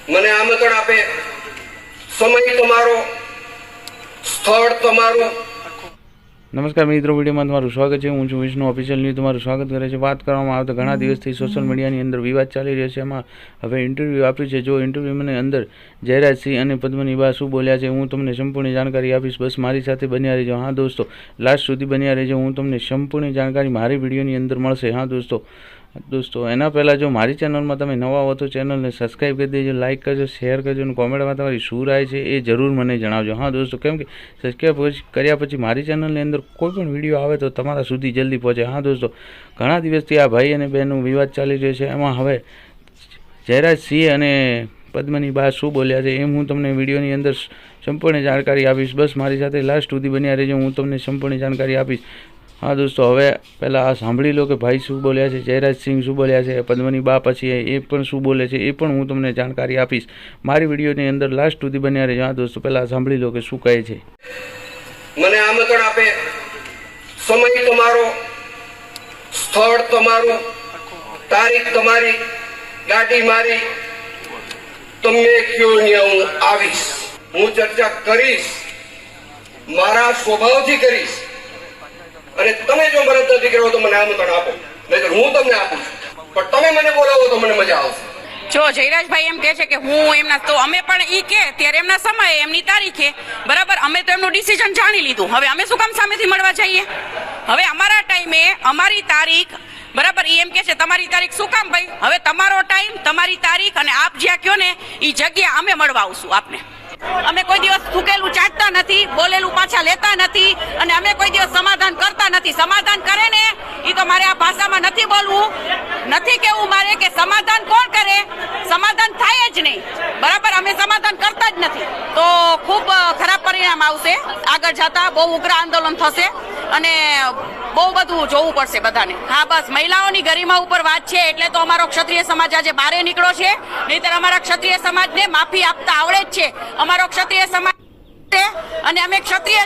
મને આમંત્રણ આપે, સમય તમારો, સ્થળ તમારું। નમસ્કાર મિત્રો, વિડીયોમાં તમારું સ્વાગત છે। હું છું વિષ્ણુ ઓફિશિયલ ન્યૂઝ, તમારું સ્વાગત કરે છે। વાત કરવામાં આવે તો ઘણા દિવસથી સોશિયલ મીડિયાની અંદર વિવાદ ચાલી રહ્યો છે। એમાં હવે ઇન્ટરવ્યૂ આપ્યું છે। જો ઇન્ટરવ્યૂની અંદર જયરાજસિંહ અને પદ્મની બા શું બોલ્યા છે હું તમને સંપૂર્ણ જાણકારી આપીશ। બસ મારી સાથે બન્યા રહેજો। હા દોસ્તો, લાસ્ટ સુધી બન્યા રહેજો। હું તમને સંપૂર્ણ જાણકારી મારી વિડીયોની અંદર મળશે। હા દોસ્તો એના પહેલાં જો મારી ચેનલમાં તમે નવા હો તો ચેનલને સબસ્ક્રાઈબ કરી દેજો, લાઇક કરજો, શેર કરજો અને કોમેન્ટમાં તમારી શું રાય છે એ જરૂર મને જણાવજો। હા દોસ્તો, કેમ કે સબસ્ક્રાઈબ કર્યા પછી મારી ચેનલની અંદર કોઈ પણ વિડીયો આવે તો તમારા સુધી જલ્દી પહોંચે। હા દોસ્તો, ઘણા દિવસથી આ ભાઈ અને બહેનનો વિવાદ ચાલી રહ્યો છે। એમાં હવે જયરાજસિંહ અને પદ્મની બા શું બોલ્યા છે એમ હું તમને વિડીયોની અંદર સંપૂર્ણ જાણકારી આપીશ। બસ મારી સાથે લાસ્ટ સુધી બન્યા રહેજો, હું તમને સંપૂર્ણ જાણકારી આપીશ। હા દોસ્તો, હવે પહેલાં આ સાંભળી લો કે ભાઈ શું બોલ્યા છે, જયરાજસિંહ શું બોલ્યા છે, પદ્મની બા પછી એ પણ શું બોલે છે એ પણ હું તમને જાણકારી આપીશ। મારી વિડીયોની અંદર લાસ્ટ સુધી બન્યા રહેજો। હા દોસ્તો, પહેલાં સાંભળી લો કે શું કહે છે। મને આમંત્રણ આપે, સમય તમારો, સ્થળ તમારું, તારીખ તમારી, ગાડી મારી, તમે કયો ને હું આવીશ। હું ચર્ચા કરીશ, મારા સ્વભાવથી કરીશ। અને તમે જો મદદ નથી કરો તો મને આમંત્રણ આપો, નહીંતર હું તમને આપું છું, પણ તમે મને બોલાવો તો મને મજા આવશે। જો જયરાજભાઈ એમ કહે છે કે હું એમના, તો અમે પણ ઈ કે ત્યારે એમના સમયે એમની તારીખે બરાબર અમે તો એમનું ડિસિઝન જાણી લીધું। હવે અમે શું કામ સામેથી મળવા જઈએ? હવે અમારા ટાઈમે અમારી તારીખ બરાબર ઈ એમ કે છે તમારી તારીખ શું કામ ભાઈ? હવે તમારો ટાઈમ, તમારી તારીખ અને આપ જ્યાં કયો ને એ જગ્યા અમે મળવા આવશું આપને। અમે કોઈ દિવસ થૂકેલું ચાટતા નથી, બોલેલું પાછા લેતા નથી અને અમે કોઈ દિવસ સમાધાન કરતા નથી। સમાધાન કરે ને એ તો મારે આ ભાષામાં નથી બોલવું, નથી કેવું મારે કે સમાધાન કોણ કરે, સમાધાન થાય જ નહીં બરાબર। અમે સમાધાન કરતા જ નથી તો ખૂબ ખરાબ પરિણામ આવશે આગળ જતા, બહુ ઉગ્ર આંદોલન થશે અને બહુ બધું જોવું પડશે બધાને। હા બસ, મહિલાઓની ગરિમા ઉપર વાત છે એટલે તો અમારો ક્ષત્રિય સમાજ આજે બહાર નીકળ્યો છે, નહીંતર અમારા ક્ષત્રિય સમાજને માફી આપતા આવડે જ છે। અમારો ક્ષત્રિય સમાજ અને અમે ક્ષત્રિય